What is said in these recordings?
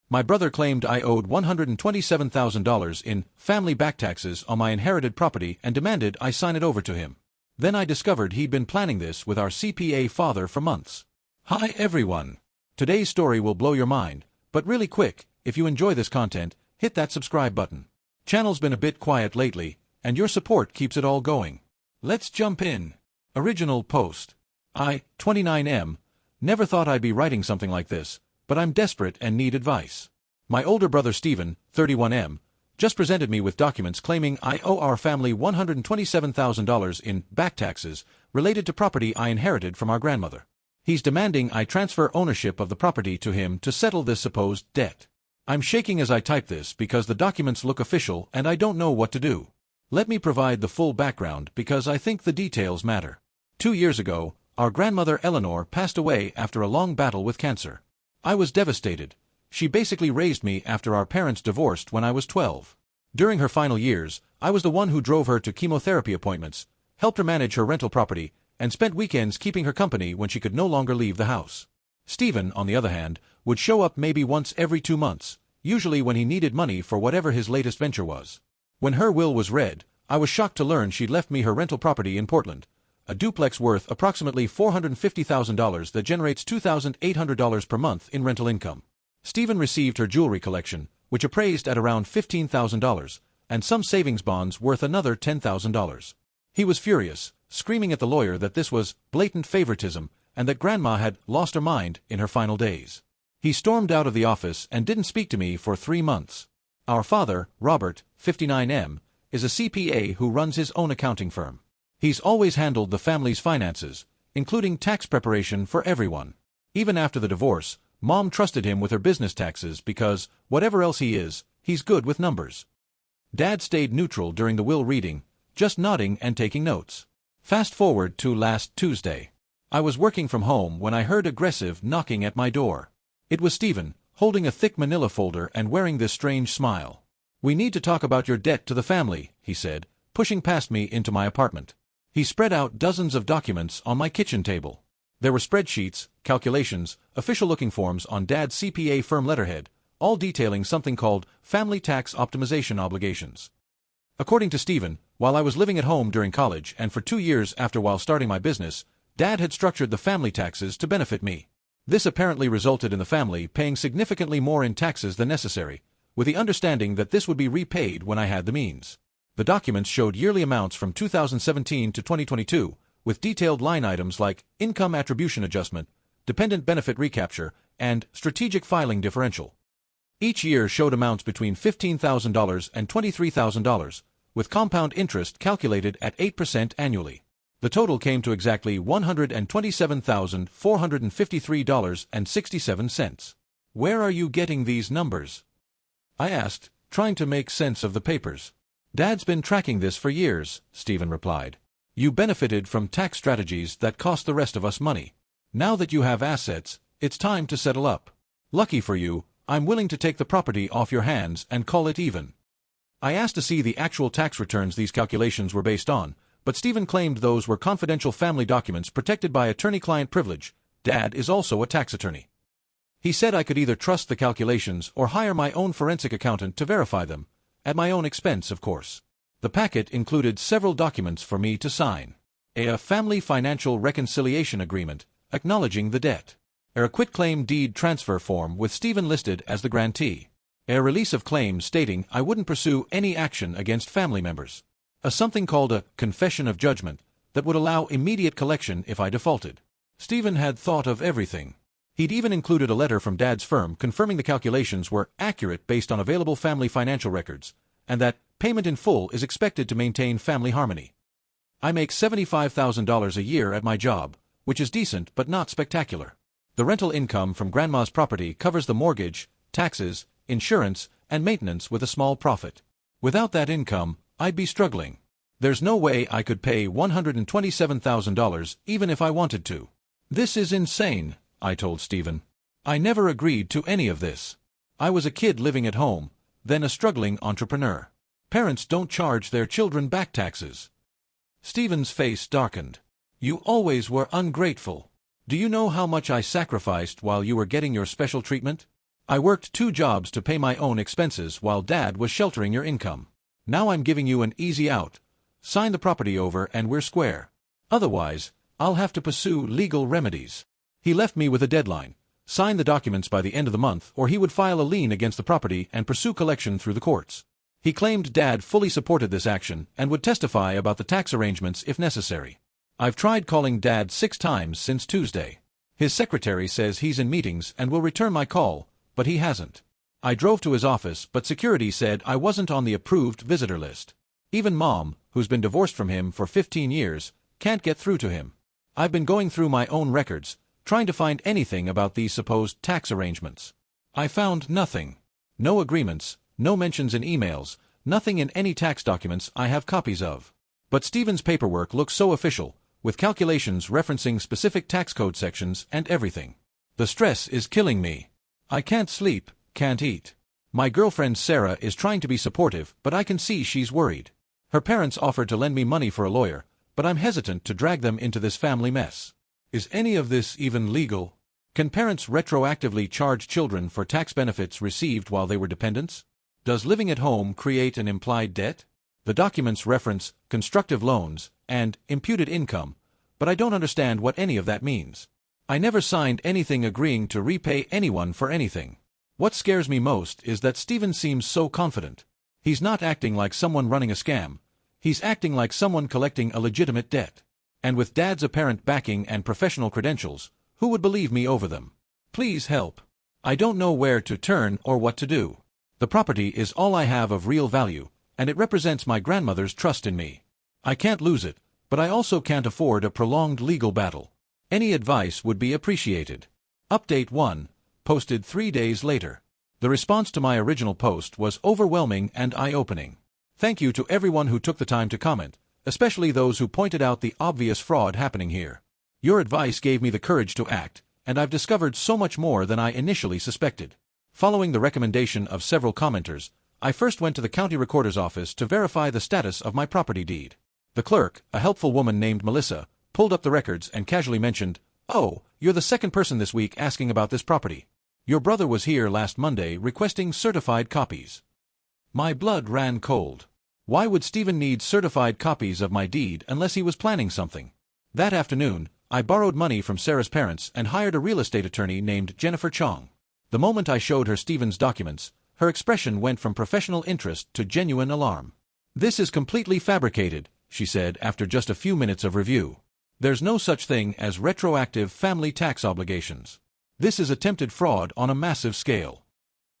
My brother claimed I owed $127,000 in family back taxes on my inherited property and demanded I sign it over to him. Then I discovered he'd been planning this with our CPA father for months. Hi everyone. Today's story will blow your mind, but really quick, if you enjoy this content, hit that subscribe button. Channel's been a bit quiet lately, and your support keeps it all going. Let's jump in. Original post. I, 29M, never thought I'd be writing something like this, but I'm desperate and need advice. My older brother Stephen, 31M, just presented me with documents claiming I owe our family $127,000 in back taxes related to property I inherited from our grandmother. He's demanding I transfer ownership of the property to him to settle this supposed debt. I'm shaking as I type this because the documents look official and I don't know what to do. Let me provide the full background because I think the details matter. 2 years ago, our grandmother Eleanor passed away after a long battle with cancer. I was devastated. She basically raised me after our parents divorced when I was 12. During her final years, I was the one who drove her to chemotherapy appointments, helped her manage her rental property, and spent weekends keeping her company when she could no longer leave the house. Stephen, on the other hand, would show up maybe once every 2 months, usually when he needed money for whatever his latest venture was. When her will was read, I was shocked to learn she'd left me her rental property in Portland, a duplex worth approximately $450,000 that generates $2,800 per month in rental income. Stephen received her jewelry collection, which appraised at around $15,000, and some savings bonds worth another $10,000. He was furious, screaming at the lawyer that this was blatant favoritism and that Grandma had lost her mind in her final days. He stormed out of the office and didn't speak to me for 3 months. Our father, Robert, 59M, is a CPA who runs his own accounting firm. He's always handled the family's finances, including tax preparation for everyone. Even after the divorce, Mom trusted him with her business taxes because, whatever else he is, he's good with numbers. Dad stayed neutral during the will reading, just nodding and taking notes. Fast forward to last Tuesday. I was working from home when I heard aggressive knocking at my door. It was Stephen, holding a thick manila folder and wearing this strange smile. "We need to talk about your debt to the family," he said, pushing past me into my apartment. He spread out dozens of documents on my kitchen table. There were spreadsheets, calculations, official-looking forms on Dad's CPA firm letterhead, all detailing something called family tax optimization obligations. According to Stephen, while I was living at home during college and for 2 years after while starting my business, Dad had structured the family taxes to benefit me. This apparently resulted in the family paying significantly more in taxes than necessary, with the understanding that this would be repaid when I had the means. The documents showed yearly amounts from 2017 to 2022, with detailed line items like income attribution adjustment, dependent benefit recapture, and strategic filing differential. Each year showed amounts between $15,000 and $23,000, with compound interest calculated at 8% annually. The total came to exactly $127,453.67. "Where are you getting these numbers?" I asked, trying to make sense of the papers. "Dad's been tracking this for years," Stephen replied. "You benefited from tax strategies that cost the rest of us money. Now that you have assets, it's time to settle up. Lucky for you, I'm willing to take the property off your hands and call it even." I asked to see the actual tax returns these calculations were based on, but Stephen claimed those were confidential family documents protected by attorney-client privilege. Dad is also a tax attorney. He said I could either trust the calculations or hire my own forensic accountant to verify them, at my own expense, of course. The packet included several documents for me to sign. A family financial reconciliation agreement, acknowledging the debt. A quitclaim deed transfer form with Stephen listed as the grantee. A release of claims stating I wouldn't pursue any action against family members. Something called a confession of judgment that would allow immediate collection if I defaulted. Stephen had thought of everything. He'd even included a letter from Dad's firm confirming the calculations were accurate based on available family financial records, and that payment in full is expected to maintain family harmony. I make $75,000 a year at my job, which is decent but not spectacular. The rental income from Grandma's property covers the mortgage, taxes, insurance, and maintenance with a small profit. Without that income, I'd be struggling. There's no way I could pay $127,000 even if I wanted to. "This is insane," I told Stephen. "I never agreed to any of this. I was a kid living at home, then a struggling entrepreneur. Parents don't charge their children back taxes." Stephen's face darkened. "You always were ungrateful. Do you know how much I sacrificed while you were getting your special treatment? I worked 2 jobs to pay my own expenses while Dad was sheltering your income. Now I'm giving you an easy out. Sign the property over and we're square. Otherwise, I'll have to pursue legal remedies. He left me with a deadline. Sign the documents by the end of the month or he would file a lien against the property and pursue collection through the courts. He claimed Dad fully supported this action and would testify about the tax arrangements if necessary. I've tried calling Dad 6 times since Tuesday. His secretary says he's in meetings and will return my call, but he hasn't. I drove to his office, but security said I wasn't on the approved visitor list. Even Mom, who's been divorced from him for 15 years, can't get through to him. I've been going through my own records, trying to find anything about these supposed tax arrangements. I found nothing. No agreements, no mentions in emails, nothing in any tax documents I have copies of. But Stephen's paperwork looks so official, with calculations referencing specific tax code sections and everything. The stress is killing me. I can't sleep, can't eat. My girlfriend Sarah is trying to be supportive, but I can see she's worried. Her parents offered to lend me money for a lawyer, but I'm hesitant to drag them into this family mess. Is any of this even legal? Can parents retroactively charge children for tax benefits received while they were dependents? Does living at home create an implied debt? The documents reference constructive loans and imputed income, but I don't understand what any of that means. I never signed anything agreeing to repay anyone for anything. What scares me most is that Stephen seems so confident. He's not acting like someone running a scam. He's acting like someone collecting a legitimate debt. And with Dad's apparent backing and professional credentials, who would believe me over them? Please help. I don't know where to turn or what to do. The property is all I have of real value, and it represents my grandmother's trust in me. I can't lose it, but I also can't afford a prolonged legal battle. Any advice would be appreciated. Update 1, posted 3 days later. The response to my original post was overwhelming and eye-opening. Thank you to everyone who took the time to comment, especially those who pointed out the obvious fraud happening here. Your advice gave me the courage to act, and I've discovered so much more than I initially suspected. Following the recommendation of several commenters, I first went to the county recorder's office to verify the status of my property deed. The clerk, a helpful woman named Melissa, pulled up the records and casually mentioned, "Oh, you're the second person this week asking about this property. Your brother was here last Monday requesting certified copies." My blood ran cold. Why would Stephen need certified copies of my deed unless he was planning something? That afternoon, I borrowed money from Sarah's parents and hired a real estate attorney named Jennifer Chong. The moment I showed her Stephen's documents, her expression went from professional interest to genuine alarm. "This is completely fabricated," she said after just a few minutes of review. "There's no such thing as retroactive family tax obligations. This is attempted fraud on a massive scale."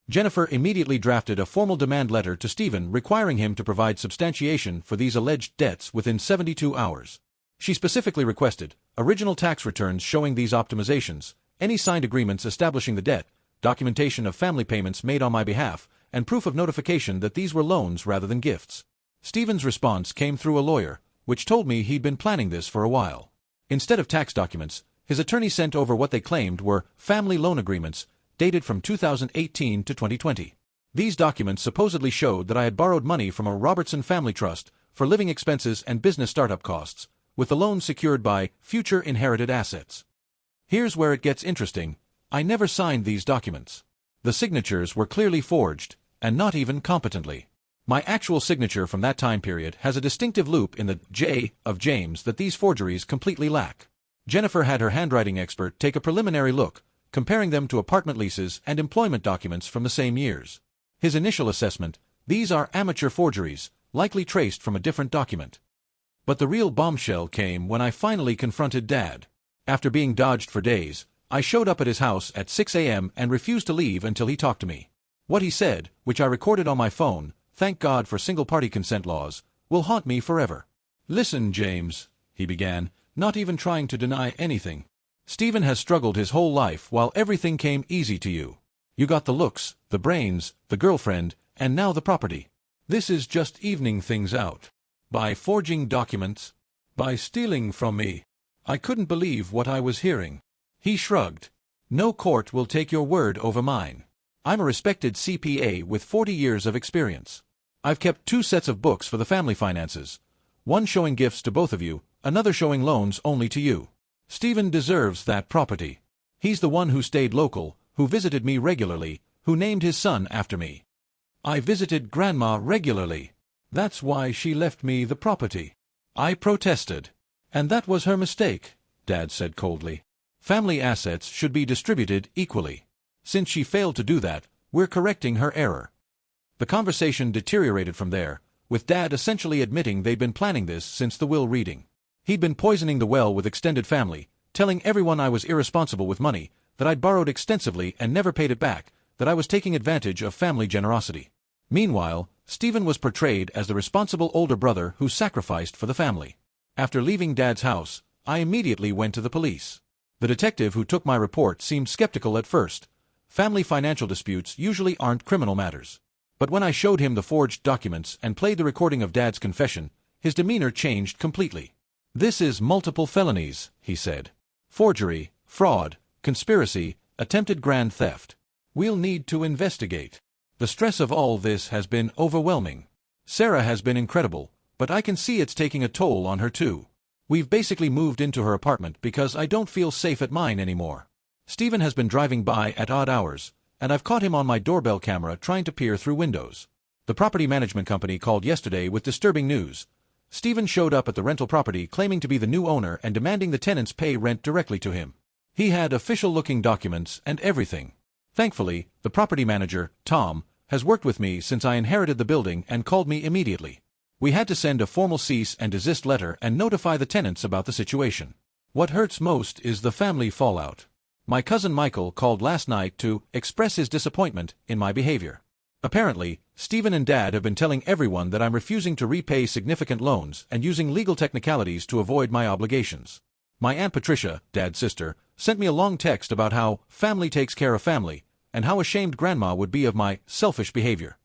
Jennifer immediately drafted a formal demand letter to Stephen requiring him to provide substantiation for these alleged debts within 72 hours. She specifically requested original tax returns showing these optimizations, any signed agreements establishing the debt, documentation of family payments made on my behalf, and proof of notification that these were loans rather than gifts. Stephen's response came through a lawyer, which told me he'd been planning this for a while. Instead of tax documents, his attorney sent over what they claimed were family loan agreements, dated from 2018 to 2020. These documents supposedly showed that I had borrowed money from a Robertson family trust for living expenses and business startup costs, with the loan secured by future inherited assets. Here's where it gets interesting. I never signed these documents. The signatures were clearly forged, and not even competently. My actual signature from that time period has a distinctive loop in the J of James that these forgeries completely lack. Jennifer had her handwriting expert take a preliminary look, comparing them to apartment leases and employment documents from the same years. His initial assessment: these are amateur forgeries, likely traced from a different document. But the real bombshell came when I finally confronted Dad. After being dodged for days, I showed up at his house at 6 a.m. and refused to leave until he talked to me. What he said, which I recorded on my phone, thank God for single-party consent laws, will haunt me forever. "Listen, James," he began, not even trying to deny anything. "Stephen has struggled his whole life while everything came easy to you. You got the looks, the brains, the girlfriend, and now the property. This is just evening things out. By forging documents, by stealing from me." I couldn't believe what I was hearing. He shrugged. "No court will take your word over mine. I'm a respected CPA with 40 years of experience. I've kept 2 sets of books for the family finances, one showing gifts to both of you, another showing loans only to you. Stephen deserves that property. He's the one who stayed local, who visited me regularly, who named his son after me. I visited Grandma regularly. That's why she left me the property. I protested. And that was her mistake, Dad said coldly. Family assets should be distributed equally. Since she failed to do that, we're correcting her error. The conversation deteriorated from there, with Dad essentially admitting they'd been planning this since the will reading. He'd been poisoning the well with extended family, telling everyone I was irresponsible with money, that I'd borrowed extensively and never paid it back, that I was taking advantage of family generosity. Meanwhile, Stephen was portrayed as the responsible older brother who sacrificed for the family. After leaving Dad's house, I immediately went to the police. The detective who took my report seemed skeptical at first. Family financial disputes usually aren't criminal matters. But when I showed him the forged documents and played the recording of Dad's confession, his demeanor changed completely. This is multiple felonies, he said. Forgery, fraud, conspiracy, attempted grand theft. We'll need to investigate. The stress of all this has been overwhelming. Sarah has been incredible, but I can see it's taking a toll on her too. We've basically moved into her apartment because I don't feel safe at mine anymore. Stephen has been driving by at odd hours, and I've caught him on my doorbell camera trying to peer through windows. The property management company called yesterday with disturbing news. Stephen showed up at the rental property claiming to be the new owner and demanding the tenants pay rent directly to him. He had official-looking documents and everything. Thankfully, the property manager, Tom, has worked with me since I inherited the building and called me immediately. We had to send a formal cease and desist letter and notify the tenants about the situation. What hurts most is the family fallout. My cousin Michael called last night to express his disappointment in my behavior. Apparently, Stephen and Dad have been telling everyone that I'm refusing to repay significant loans and using legal technicalities to avoid my obligations. My Aunt Patricia, Dad's sister, sent me a long text about how family takes care of family, and how ashamed Grandma would be of my selfish behavior.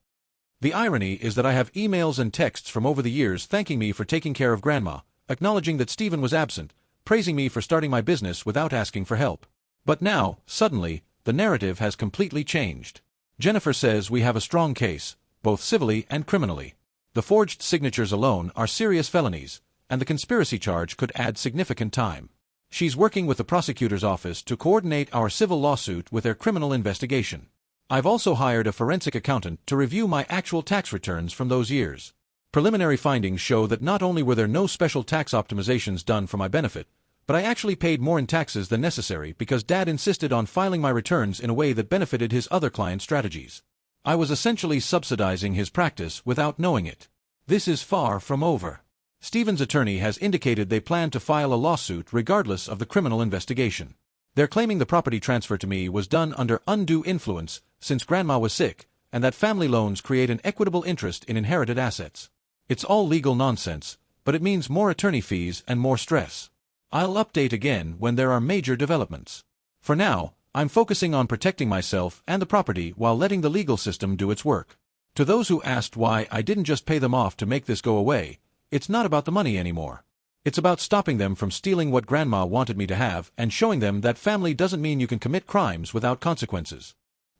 The irony is that I have emails and texts from over the years thanking me for taking care of Grandma, acknowledging that Stephen was absent, praising me for starting my business without asking for help. But now, suddenly, the narrative has completely changed. Jennifer says we have a strong case, both civilly and criminally. The forged signatures alone are serious felonies, and the conspiracy charge could add significant time. She's working with the prosecutor's office to coordinate our civil lawsuit with their criminal investigation. I've also hired a forensic accountant to review my actual tax returns from those years. Preliminary findings show that not only were there no special tax optimizations done for my benefit, but I actually paid more in taxes than necessary because Dad insisted on filing my returns in a way that benefited his other client strategies. I was essentially subsidizing his practice without knowing it. This is far from over. Stephen's attorney has indicated they plan to file a lawsuit regardless of the criminal investigation. They're claiming the property transfer to me was done under undue influence since Grandma was sick, and that family loans create an equitable interest in inherited assets. It's all legal nonsense, but it means more attorney fees and more stress. I'll update again when there are major developments. For now, I'm focusing on protecting myself and the property while letting the legal system do its work. To those who asked why I didn't just pay them off to make this go away, it's not about the money anymore. It's about stopping them from stealing what Grandma wanted me to have and showing them that family doesn't mean you can commit crimes without consequences.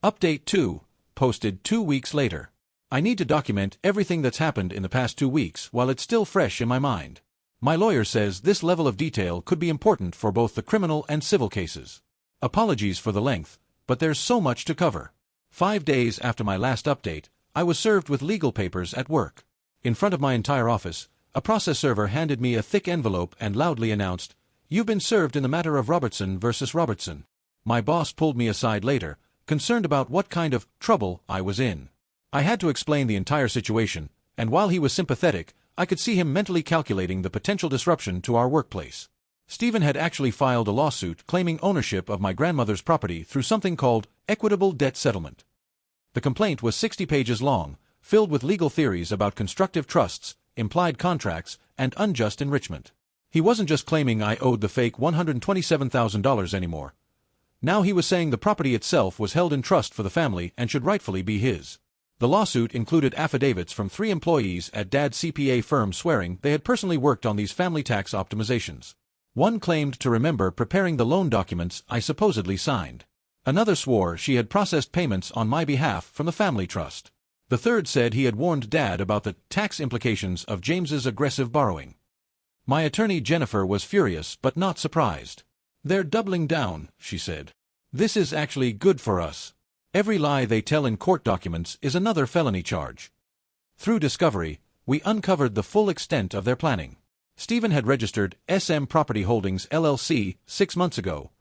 Update 2, posted 2 weeks later. I need to document everything that's happened in the past 2 weeks while it's still fresh in my mind. My lawyer says this level of detail could be important for both the criminal and civil cases. Apologies for the length, but there's so much to cover. 5 days after my last update, I was served with legal papers at work. In front of my entire office, a process server handed me a thick envelope and loudly announced, "You've been served in the matter of Robertson versus Robertson." My boss pulled me aside later, concerned about what kind of trouble I was in. I had to explain the entire situation, and while he was sympathetic, I could see him mentally calculating the potential disruption to our workplace. Stephen had actually filed a lawsuit claiming ownership of my grandmother's property through something called equitable debt settlement. The complaint was 60 pages long, filled with legal theories about constructive trusts, implied contracts, and unjust enrichment. He wasn't just claiming I owed the fake $127,000 anymore. Now he was saying the property itself was held in trust for the family and should rightfully be his. The lawsuit included affidavits from 3 employees at Dad's CPA firm swearing they had personally worked on these family tax optimizations. One claimed to remember preparing the loan documents I supposedly signed. Another swore she had processed payments on my behalf from the family trust. The third said he had warned Dad about the tax implications of James's aggressive borrowing. My attorney Jennifer was furious but not surprised. "They're doubling down," she said. "This is actually good for us. Every lie they tell in court documents is another felony charge. Through discovery, we uncovered the full extent of their planning. Stephen had registered SM Property Holdings LLC 6 months ago,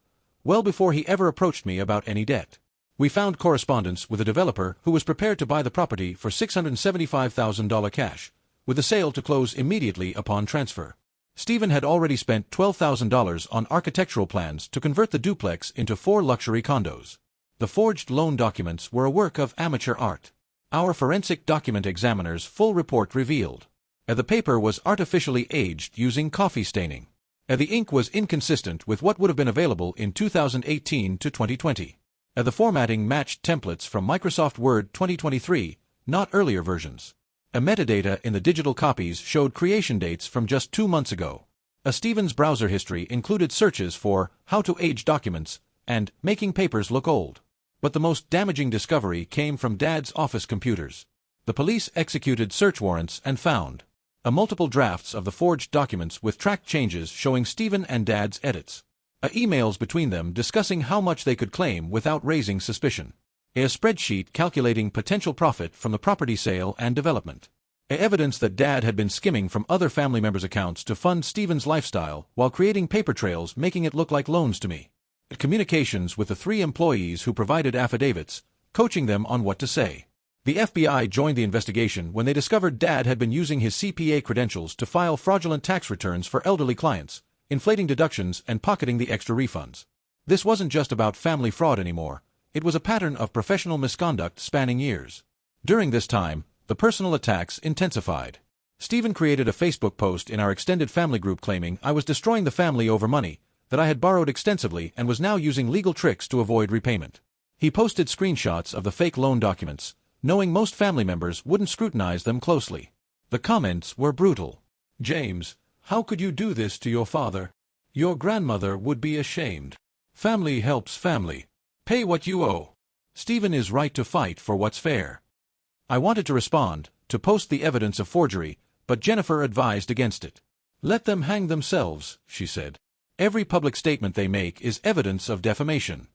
well before he ever approached me about any debt. We found correspondence with a developer who was prepared to buy the property for $675,000 cash, with the sale to close immediately upon transfer. Stephen had already spent $12,000 on architectural plans to convert the duplex into 4 luxury condos. The forged loan documents were a work of amateur art. Our forensic document examiner's full report revealed. The paper was artificially aged using coffee staining. The ink was inconsistent with what would have been available in 2018 to 2020. The formatting matched templates from Microsoft Word 2023, not earlier versions. Metadata in the digital copies showed creation dates from just 2 months ago. Stephen's browser history included searches for how to age documents and making papers look old. But the most damaging discovery came from Dad's office computers. The police executed search warrants and found multiple drafts of the forged documents with tracked changes showing Stephen and Dad's edits. Emails between them discussing how much they could claim without raising suspicion. A spreadsheet calculating potential profit from the property sale and development. Evidence that Dad had been skimming from other family members' accounts to fund Stephen's lifestyle while creating paper trails making it look like loans to me. Communications with the 3 employees who provided affidavits, coaching them on what to say. The FBI joined the investigation when they discovered Dad had been using his CPA credentials to file fraudulent tax returns for elderly clients, inflating deductions and pocketing the extra refunds. This wasn't just about family fraud anymore, it was a pattern of professional misconduct spanning years. During this time, the personal attacks intensified. Stephen created a Facebook post in our extended family group claiming I was destroying the family over money that I had borrowed extensively and was now using legal tricks to avoid repayment. He posted screenshots of the fake loan documents, knowing most family members wouldn't scrutinize them closely. The comments were brutal. "James, how could you do this to your father? Your grandmother would be ashamed. Family helps family. Pay what you owe. Stephen is right to fight for what's fair." I wanted to respond, to post the evidence of forgery, but Jennifer advised against it. "Let them hang themselves," she said. "Every public statement they make is evidence of defamation."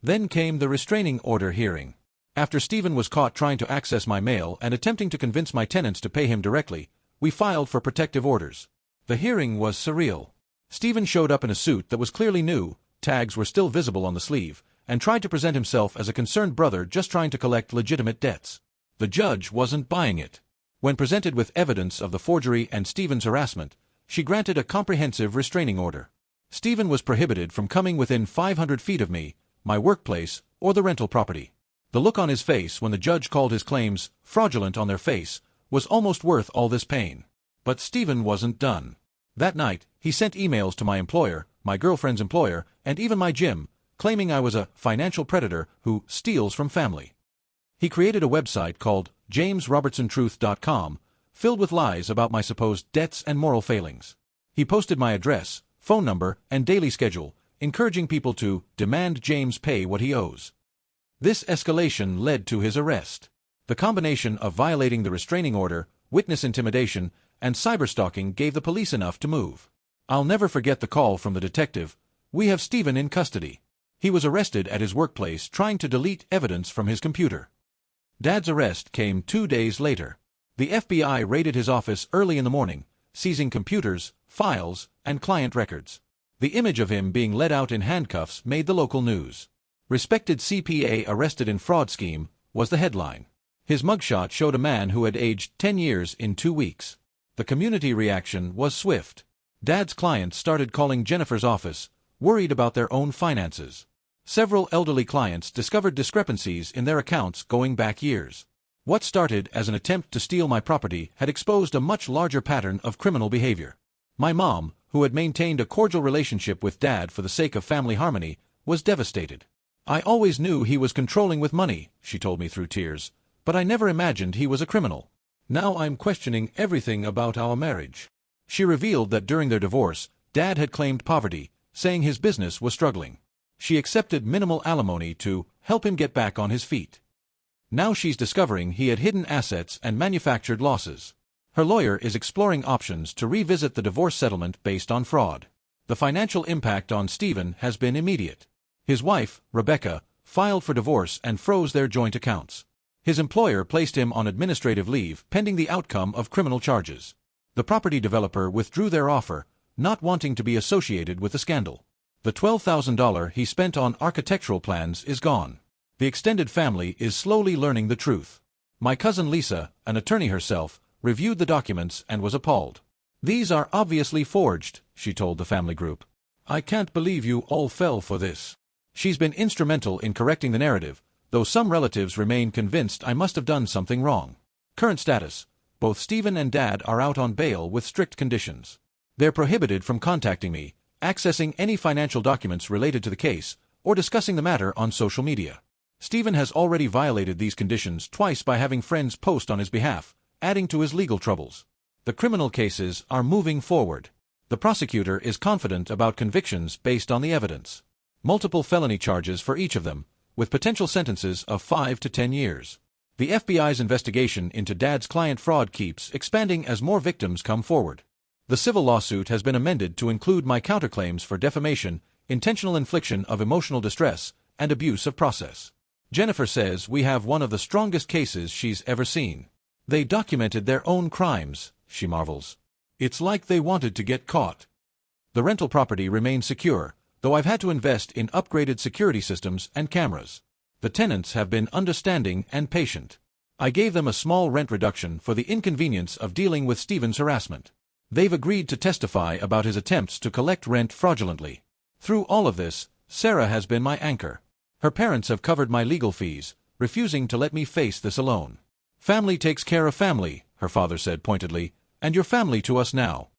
Then came the restraining order hearing. After Stephen was caught trying to access my mail and attempting to convince my tenants to pay him directly, we filed for protective orders. The hearing was surreal. Stephen showed up in a suit that was clearly new, tags were still visible on the sleeve, and tried to present himself as a concerned brother just trying to collect legitimate debts. The judge wasn't buying it. When presented with evidence of the forgery and Stephen's harassment, she granted a comprehensive restraining order. Stephen was prohibited from coming within 500 feet of me, my workplace, or the rental property. The look on his face when the judge called his claims fraudulent on their face was almost worth all this pain. But Stephen wasn't done. That night, he sent emails to my employer, my girlfriend's employer, and even my gym, claiming I was a financial predator who steals from family. He created a website called jamesrobertsontruth.com, filled with lies about my supposed debts and moral failings. He posted my address, phone number, and daily schedule, encouraging people to demand James pay what he owes. This escalation led to his arrest. The combination of violating the restraining order, witness intimidation, and cyberstalking gave the police enough to move. I'll never forget the call from the detective, "We have Stephen in custody." He was arrested at his workplace trying to delete evidence from his computer. Dad's arrest came 2 days later. The FBI raided his office early in the morning, seizing computers, files, and client records. The image of him being led out in handcuffs made the local news. "Respected CPA arrested in fraud scheme," was the headline. His mugshot showed a man who had aged 10 years in 2 weeks. The community reaction was swift. Dad's clients started calling Jennifer's office, worried about their own finances. Several elderly clients discovered discrepancies in their accounts going back years. What started as an attempt to steal my property had exposed a much larger pattern of criminal behavior. My mom, who had maintained a cordial relationship with Dad for the sake of family harmony, was devastated. "I always knew he was controlling with money," she told me through tears, "but I never imagined he was a criminal. Now I'm questioning everything about our marriage." She revealed that during their divorce, Dad had claimed poverty, saying his business was struggling. She accepted minimal alimony to help him get back on his feet. Now she's discovering he had hidden assets and manufactured losses. Her lawyer is exploring options to revisit the divorce settlement based on fraud. The financial impact on Stephen has been immediate. His wife, Rebecca, filed for divorce and froze their joint accounts. His employer placed him on administrative leave pending the outcome of criminal charges. The property developer withdrew their offer, not wanting to be associated with the scandal. The $12,000 he spent on architectural plans is gone. The extended family is slowly learning the truth. My cousin Lisa, an attorney herself, reviewed the documents and was appalled. "These are obviously forged," she told the family group. "I can't believe you all fell for this." She's been instrumental in correcting the narrative, though some relatives remain convinced I must have done something wrong. Current status: both Stephen and Dad are out on bail with strict conditions. They're prohibited from contacting me, accessing any financial documents related to the case, or discussing the matter on social media. Stephen has already violated these conditions twice by having friends post on his behalf, adding to his legal troubles. The criminal cases are moving forward. The prosecutor is confident about convictions based on the evidence. Multiple felony charges for each of them, with potential sentences of 5 to 10 years. The FBI's investigation into Dad's client fraud keeps expanding as more victims come forward. The civil lawsuit has been amended to include my counterclaims for defamation, intentional infliction of emotional distress, and abuse of process. Jennifer says we have one of the strongest cases she's ever seen. "They documented their own crimes," she marvels. "It's like they wanted to get caught." The rental property remains secure, though I've had to invest in upgraded security systems and cameras. The tenants have been understanding and patient. I gave them a small rent reduction for the inconvenience of dealing with Stephen's harassment. They've agreed to testify about his attempts to collect rent fraudulently. Through all of this, Sarah has been my anchor. Her parents have covered my legal fees, refusing to let me face this alone. "Family takes care of family," her father said pointedly, "and you're family to us now."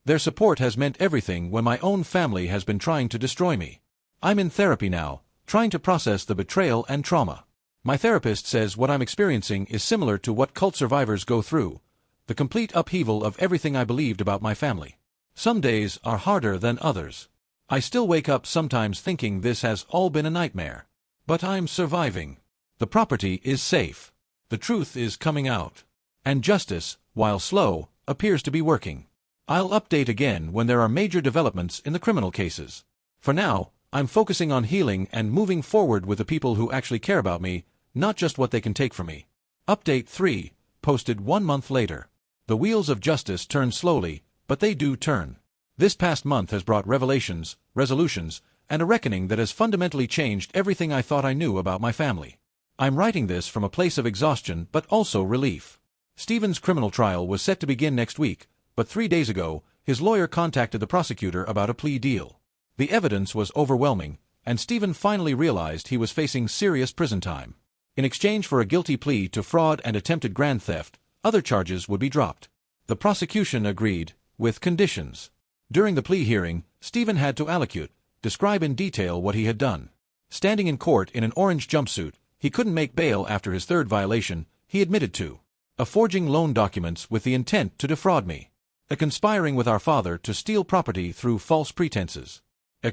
Their support has meant everything when my own family has been trying to destroy me. I'm in therapy now, trying to process the betrayal and trauma. My therapist says what I'm experiencing is similar to what cult survivors go through, the complete upheaval of everything I believed about my family. Some days are harder than others. I still wake up sometimes thinking this has all been a nightmare. But I'm surviving. The property is safe. The truth is coming out. And justice, while slow, appears to be working. I'll update again when there are major developments in the criminal cases. For now, I'm focusing on healing and moving forward with the people who actually care about me, not just what they can take from me. Update 3, posted 1 month later. The wheels of justice turn slowly, but they do turn. This past month has brought revelations, resolutions, and a reckoning that has fundamentally changed everything I thought I knew about my family. I'm writing this from a place of exhaustion but also relief. Stephen's criminal trial was set to begin next week, but 3 days ago, his lawyer contacted the prosecutor about a plea deal. The evidence was overwhelming, and Stephen finally realized he was facing serious prison time. In exchange for a guilty plea to fraud and attempted grand theft, other charges would be dropped. The prosecution agreed, with conditions. During the plea hearing, Stephen had to allocute, describe in detail what he had done. Standing in court in an orange jumpsuit, he couldn't make bail after his third violation, he admitted to forging loan documents with the intent to defraud me, conspiring with our father to steal property through false pretenses,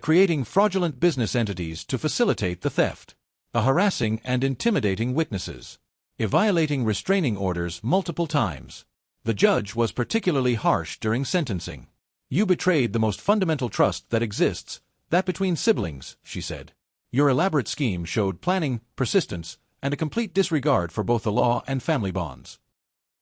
creating fraudulent business entities to facilitate the theft, harassing and intimidating witnesses, violating restraining orders multiple times. The judge was particularly harsh during sentencing. "You betrayed the most fundamental trust that exists, that between siblings," she said. "Your elaborate scheme showed planning, persistence, and a complete disregard for both the law and family bonds."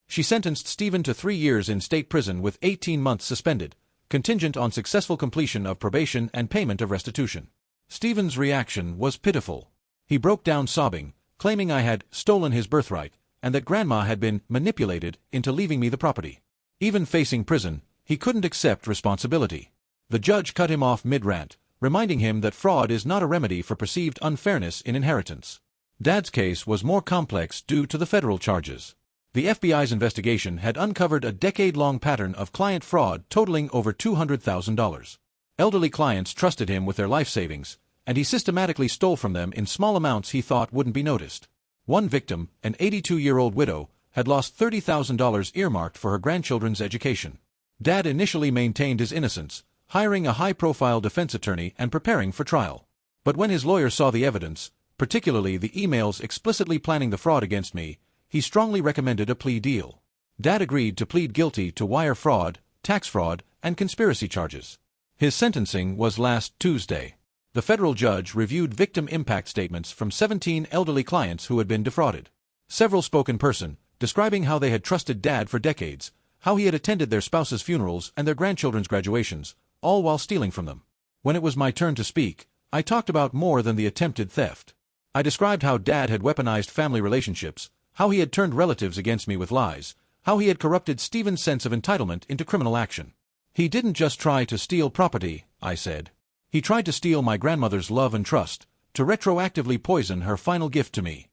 She sentenced Stephen to 3 years in state prison with 18 months suspended, contingent on successful completion of probation and payment of restitution. Stephen's reaction was pitiful. He broke down sobbing, claiming I had stolen his birthright, and that Grandma had been manipulated into leaving me the property. Even facing prison, he couldn't accept responsibility. The judge cut him off mid-rant, reminding him that fraud is not a remedy for perceived unfairness in inheritance. Dad's case was more complex due to the federal charges. The FBI's investigation had uncovered a decade-long pattern of client fraud totaling over $200,000. Elderly clients trusted him with their life savings, and he systematically stole from them in small amounts he thought wouldn't be noticed. One victim, an 82-year-old widow, had lost $30,000 earmarked for her grandchildren's education. Dad initially maintained his innocence, hiring a high-profile defense attorney and preparing for trial. But when his lawyer saw the evidence, particularly the emails explicitly planning the fraud against me, he strongly recommended a plea deal. Dad agreed to plead guilty to wire fraud, tax fraud, and conspiracy charges. His sentencing was last Tuesday. The federal judge reviewed victim impact statements from 17 elderly clients who had been defrauded. Several spoke in person, describing how they had trusted Dad for decades, how he had attended their spouses' funerals and their grandchildren's graduations, all while stealing from them. When it was my turn to speak, I talked about more than the attempted theft. I described how Dad had weaponized family relationships, how he had turned relatives against me with lies, how he had corrupted Stephen's sense of entitlement into criminal action. He didn't just try to steal property, I said. He tried to steal my grandmother's love and trust, to retroactively poison her final gift to me.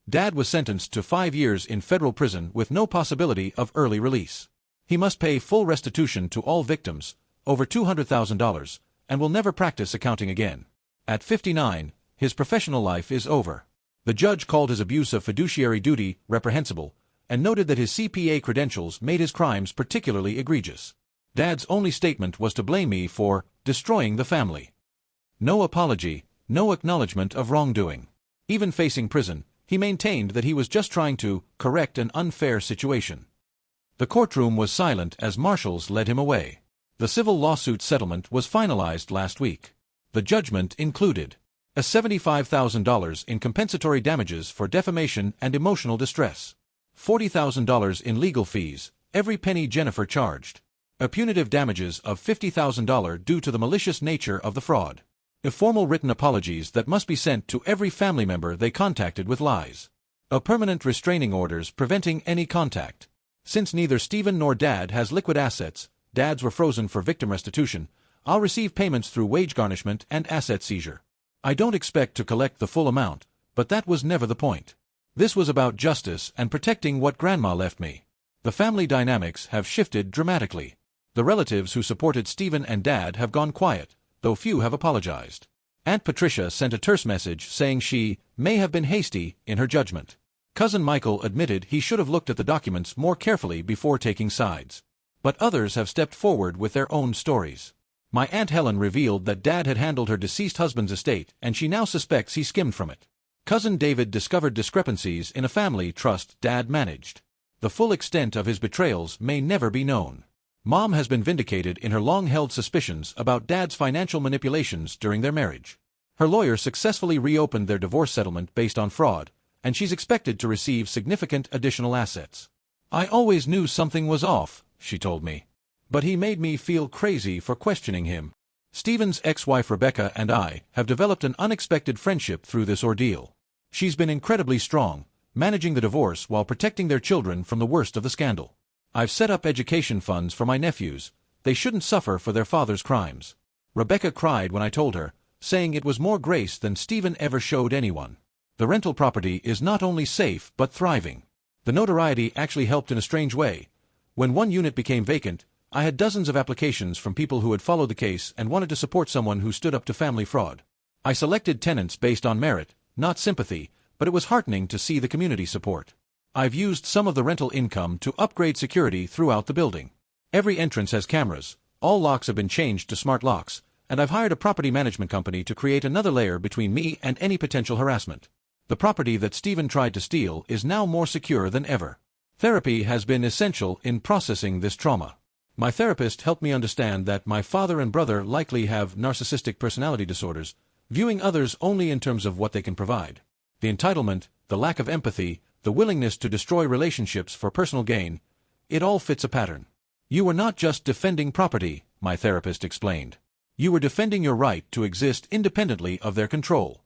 Dad was sentenced to 5 years in federal prison with no possibility of early release. He must pay full restitution to all victims, over $200,000, and will never practice accounting again. At 59, his professional life is over. The judge called his abuse of fiduciary duty reprehensible, and noted that his CPA credentials made his crimes particularly egregious. Dad's only statement was to blame me for destroying the family. No apology, no acknowledgement of wrongdoing. Even facing prison, he maintained that he was just trying to correct an unfair situation. The courtroom was silent as marshals led him away. The civil lawsuit settlement was finalized last week. The judgment included a $75,000 in compensatory damages for defamation and emotional distress, $40,000 in legal fees, every penny Jennifer charged, a punitive damages of $50,000 due to the malicious nature of the fraud, formal written apologies that must be sent to every family member they contacted with lies, a permanent restraining orders preventing any contact. Since neither Stephen nor Dad has liquid assets, Dad's were frozen for victim restitution, I'll receive payments through wage garnishment and asset seizure. I don't expect to collect the full amount, but that was never the point. This was about justice and protecting what Grandma left me. The family dynamics have shifted dramatically. The relatives who supported Stephen and Dad have gone quiet, though few have apologized. Aunt Patricia sent a terse message saying she may have been hasty in her judgment. Cousin Michael admitted he should have looked at the documents more carefully before taking sides. But others have stepped forward with their own stories. My Aunt Helen revealed that Dad had handled her deceased husband's estate and she now suspects he skimmed from it. Cousin David discovered discrepancies in a family trust Dad managed. The full extent of his betrayals may never be known. Mom has been vindicated in her long-held suspicions about Dad's financial manipulations during their marriage. Her lawyer successfully reopened their divorce settlement based on fraud, and she's expected to receive significant additional assets. I always knew something was off, she told me. But he made me feel crazy for questioning him. Stephen's ex-wife Rebecca and I have developed an unexpected friendship through this ordeal. She's been incredibly strong, managing the divorce while protecting their children from the worst of the scandal. I've set up education funds for my nephews. They shouldn't suffer for their father's crimes. Rebecca cried when I told her, saying it was more grace than Stephen ever showed anyone. The rental property is not only safe but thriving. The notoriety actually helped in a strange way. When one unit became vacant, I had dozens of applications from people who had followed the case and wanted to support someone who stood up to family fraud. I selected tenants based on merit, not sympathy, but it was heartening to see the community support. I've used some of the rental income to upgrade security throughout the building. Every entrance has cameras, all locks have been changed to smart locks, and I've hired a property management company to create another layer between me and any potential harassment. The property that Stephen tried to steal is now more secure than ever. Therapy has been essential in processing this trauma. My therapist helped me understand that my father and brother likely have narcissistic personality disorders, viewing others only in terms of what they can provide. The entitlement, the lack of empathy, the willingness to destroy relationships for personal gain, it all fits a pattern. You were not just defending property, my therapist explained. You were defending your right to exist independently of their control.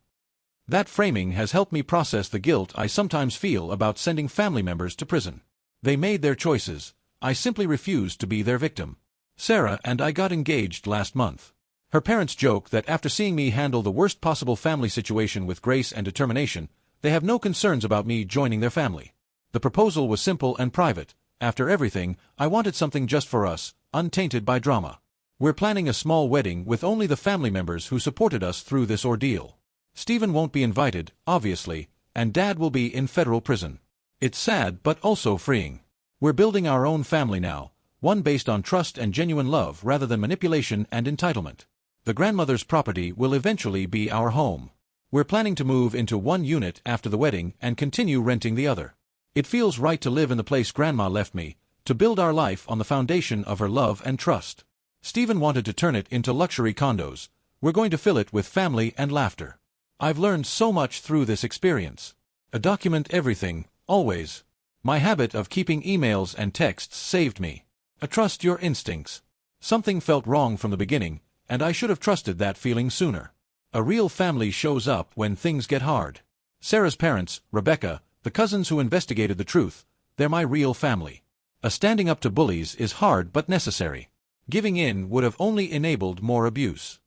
That framing has helped me process the guilt I sometimes feel about sending family members to prison. They made their choices. I simply refused to be their victim. Sarah and I got engaged last month. Her parents joke that after seeing me handle the worst possible family situation with grace and determination, they have no concerns about me joining their family. The proposal was simple and private. After everything, I wanted something just for us, untainted by drama. We're planning a small wedding with only the family members who supported us through this ordeal. Stephen won't be invited, obviously, and Dad will be in federal prison. It's sad but also freeing. We're building our own family now, one based on trust and genuine love rather than manipulation and entitlement. The grandmother's property will eventually be our home. We're planning to move into one unit after the wedding and continue renting the other. It feels right to live in the place Grandma left me, to build our life on the foundation of her love and trust. Stephen wanted to turn it into luxury condos, We're going to fill it with family and laughter. I've learned so much through this experience. Document everything, always. My habit of keeping emails and texts saved me. Trust your instincts. Something felt wrong from the beginning, and I should have trusted that feeling sooner. A real family shows up when things get hard. Sarah's parents, Rebecca, the cousins who investigated the truth, they're my real family. Standing up to bullies is hard but necessary. Giving in would have only enabled more abuse.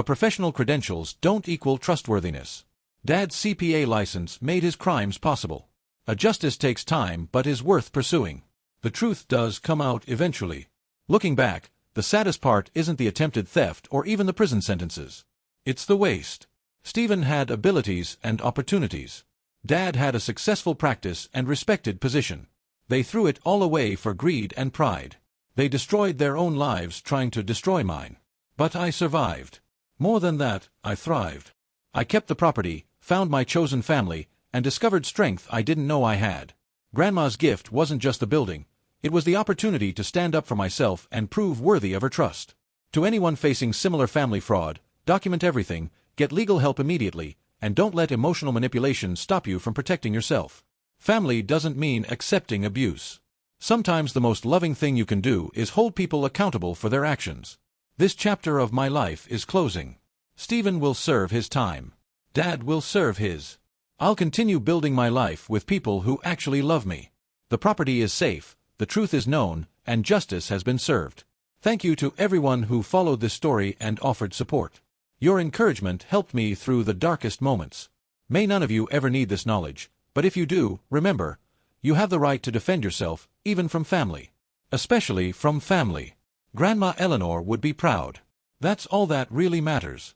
Professional credentials don't equal trustworthiness. Dad's CPA license made his crimes possible. Justice takes time but is worth pursuing. The truth does come out eventually. Looking back, the saddest part isn't the attempted theft or even the prison sentences. It's the waste. Stephen had abilities and opportunities. Dad had a successful practice and respected position. They threw it all away for greed and pride. They destroyed their own lives trying to destroy mine. But I survived. More than that, I thrived. I kept the property, found my chosen family, and discovered strength I didn't know I had. Grandma's gift wasn't just the building. It was the opportunity to stand up for myself and prove worthy of her trust. To anyone facing similar family fraud, document everything, get legal help immediately, and don't let emotional manipulation stop you from protecting yourself. Family doesn't mean accepting abuse. Sometimes the most loving thing you can do is hold people accountable for their actions. This chapter of my life is closing. Stephen will serve his time. Dad will serve his. I'll continue building my life with people who actually love me. The property is safe, the truth is known, and justice has been served. Thank you to everyone who followed this story and offered support. Your encouragement helped me through the darkest moments. May none of you ever need this knowledge, but if you do, remember, you have the right to defend yourself, even from family. Especially from family. Grandma Eleanor would be proud. That's all that really matters.